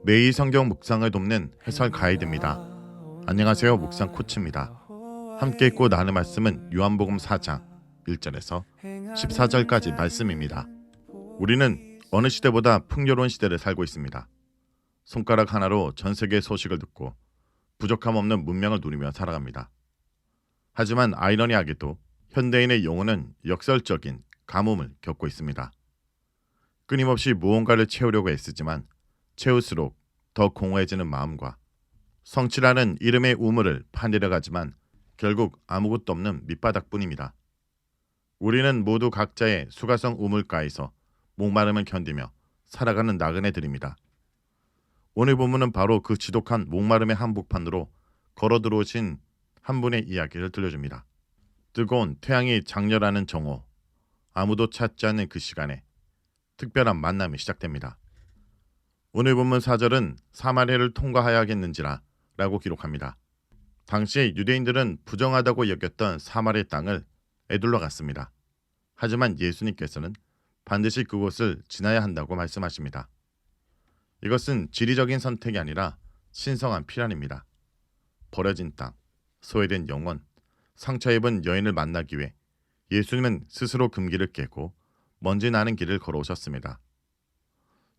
매일 성경 묵상을 돕는 해설 가이드입니다. 안녕하세요. 묵상 코치입니다. 함께 읽고 나눌 말씀은 요한복음 4장 1절에서 14절까지 말씀입니다. 우리는 어느 시대보다 풍요로운 시대를 살고 있습니다. 손가락 하나로 전 세계의 소식을 듣고 부족함 없는 문명을 누리며 살아갑니다. 하지만 아이러니하게도 현대인의 영혼은 역설적인 가뭄을 겪고 있습니다. 끊임없이 무언가를 채우려고 애쓰지만 채울수록 더 공허해지는 마음과 성취라는 이름의 우물을 파내려 가지만 결국 아무것도 없는 밑바닥뿐입니다. 우리는 모두 각자의 수가성 우물가에서 목마름을 견디며 살아가는 나그네들입니다. 오늘 본문은 바로 그 지독한 목마름의 한복판으로 걸어 들어오신 한 분의 이야기를 들려줍니다. 뜨거운 태양이 장렬하는 정오, 아무도 찾지 않는 그 시간에 특별한 만남이 시작됩니다. 오늘 본문 4절은 사마리아를 통과하여야겠는지라 라고 기록합니다. 당시 유대인들은 부정하다고 여겼던 사마리아 땅을 에둘러 갔습니다. 하지만 예수님께서는 반드시 그곳을 지나야 한다고 말씀하십니다. 이것은 지리적인 선택이 아니라 신성한 필연입니다. 버려진 땅, 소외된 영혼, 상처 입은 여인을 만나기 위해 예수님은 스스로 금기를 깨고 먼지 나는 길을 걸어오셨습니다.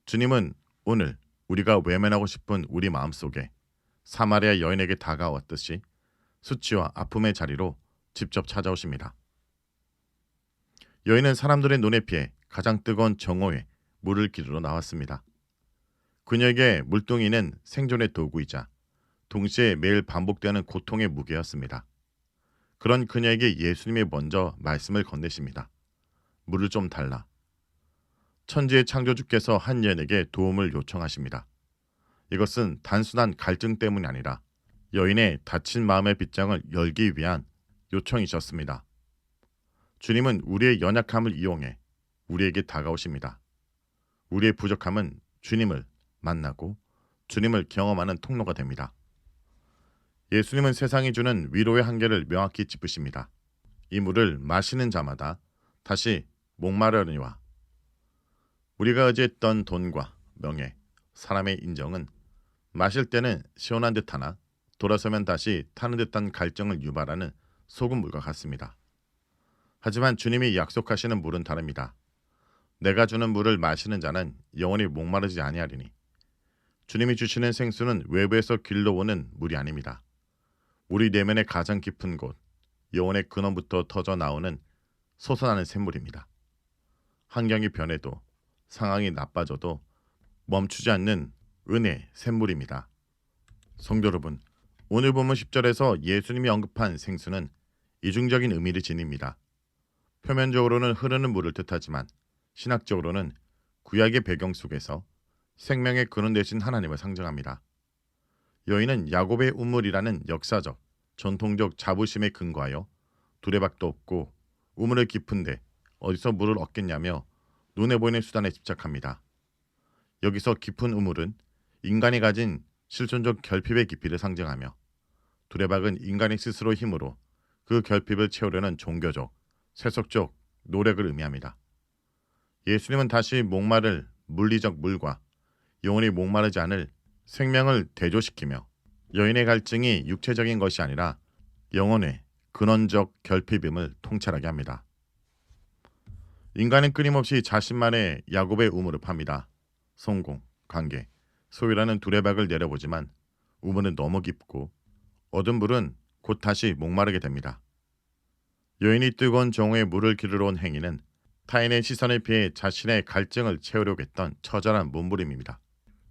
주님은 오늘 우리가 외면하고 싶은 우리 마음속에 사마리아 여인에게 다가왔듯이 수치와 아픔의 자리로 직접 찾아오십니다. 여인은 사람들의 눈에 피해 가장 뜨거운 정오에 물을 기르러 나왔습니다. 그녀에게 물동이는 생존의 도구이자 동시에 매일 반복되는 고통의 무게였습니다. 그런 그녀에게 예수님이 먼저 말씀을 건네십니다. 물을 좀 달라. 천지의 창조주께서 한 여인에게 도움을 요청하십니다. 이것은 단순한 갈증 때문이 아니라 여인의 다친 마음의 빗장을 열기 위한 요청이셨습니다. 주님은 우리의 연약함을 이용해 우리에게 다가오십니다. 우리의 부족함은 주님을 만나고 주님을 경험하는 통로가 됩니다. 예수님은 세상이 주는 위로의 한계를 명확히 짚으십니다. 이 물을 마시는 자마다 다시 목마르니와 우리가 의지했던 돈과 명예, 사람의 인정은 마실 때는 시원한 듯하나 돌아서면 다시 타는 듯한 갈증을 유발하는 소금물과 같습니다. 하지만 주님이 약속하시는 물은 다릅니다. 내가 주는 물을 마시는 자는 영원히 목마르지 아니하리니 주님이 주시는 생수는 외부에서 길러오는 물이 아닙니다. 우리 내면의 가장 깊은 곳, 영혼의 근원부터 터져 나오는 솟아나는 샘물입니다. 환경이 변해도 상황이 나빠져도 멈추지 않는 은혜의 샘물입니다. 성도 여러분, 오늘 본문 10절에서 예수님이 언급한 생수는 이중적인 의미를 지닙니다. 표면적으로는 흐르는 물을 뜻하지만 신학적으로는 구약의 배경 속에서 생명의 근원 되신 하나님을 상징합니다. 여인은 야곱의 우물이라는 역사적, 전통적 자부심에 근거하여 두레박도 없고 우물을 깊은데 어디서 물을 얻겠냐며 눈에 보이는 수단에 집착합니다. 여기서 깊은 우물은 인간이 가진 실존적 결핍의 깊이를 상징하며 두레박은 인간이 스스로 힘으로 그 결핍을 채우려는 종교적, 세속적 노력을 의미합니다. 예수님은 다시 목마를 물리적 물과 영혼이 목마르지 않을 생명을 대조시키며 여인의 갈증이 육체적인 것이 아니라 영혼의 근원적 결핍임을 통찰하게 합니다. 인간은 끊임없이 자신만의 야곱의 우물을 팝니다. 성공, 관계, 소유라는 두레박을 내려보지만 우물은 너무 깊고 얻은 물은 곧 다시 목마르게 됩니다. 여인이 뜨거운 정오에 물을 기르러 온 행위는 타인의 시선에 피해 자신의 갈증을 채우려고 했던 처절한 몸부림입니다.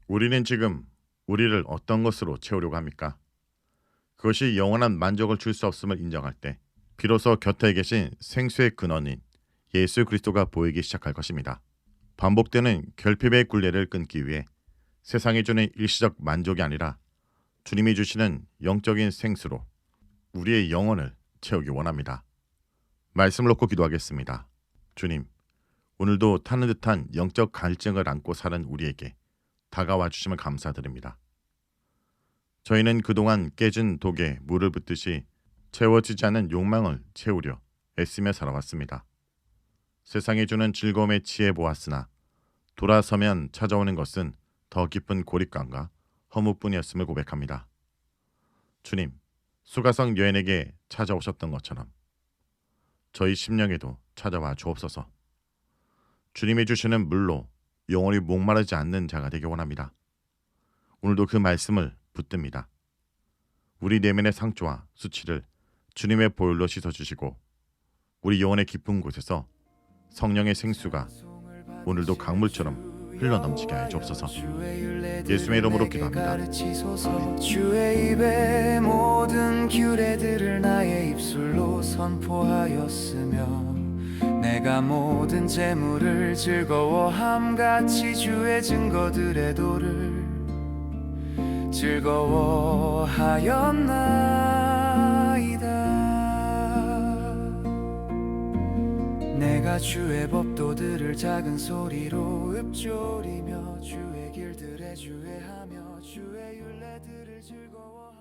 우리는 지금 우리를 어떤 것으로 채우려고 합니까? 그것이 영원한 만족을 줄 수 없음을 인정할 때 비로소 곁에 계신 생수의 근원인 예수 그리스도가 보이기 시작할 것입니다. 반복되는 결핍의 굴레를 끊기 위해 세상이 주는 일시적 만족이 아니라 주님이 주시는 영적인 생수로 우리의 영혼을 채우기 원합니다. 말씀을 놓고 기도하겠습니다. 주님, 오늘도 타는 듯한 영적 갈증을 안고 사는 우리에게 다가와 주심을 감사드립니다. 저희는 그동안 깨진 독에 물을 붓듯이 채워지지 않은 욕망을 채우려 애쓰며 살아왔습니다. 세상이 주는 즐거움에 취해 보았으나 돌아서면 찾아오는 것은 더 깊은 고립감과 허무뿐이었음을 고백합니다. 주님, 수가성 여인에게 찾아오셨던 것처럼 저희 심령에도 찾아와 주옵소서. 주님이 주시는 물로 영원히 목마르지 않는 자가 되기 원합니다. 오늘도 그 말씀을 붙듭니다. 우리 내면의 상처와 수치를 주님의 보혈로 씻어주시고 우리 영혼의 깊은 곳에서 성령의 생수가 오늘도 강물처럼 흘러넘치게 하여 주옵소서. 예수의 이름으로 기도합니다. 아멘. 주의 입의 모든 규례들을 나의 입술로 선포하였으며 내가 모든 재물을 즐거워함같이 주의 증거들의 도를 즐거워하였나이다. 내가 주의 법도들을 작은 소리로 읊조리며 주의 길들에 주의하며 주의 율례들을 즐거워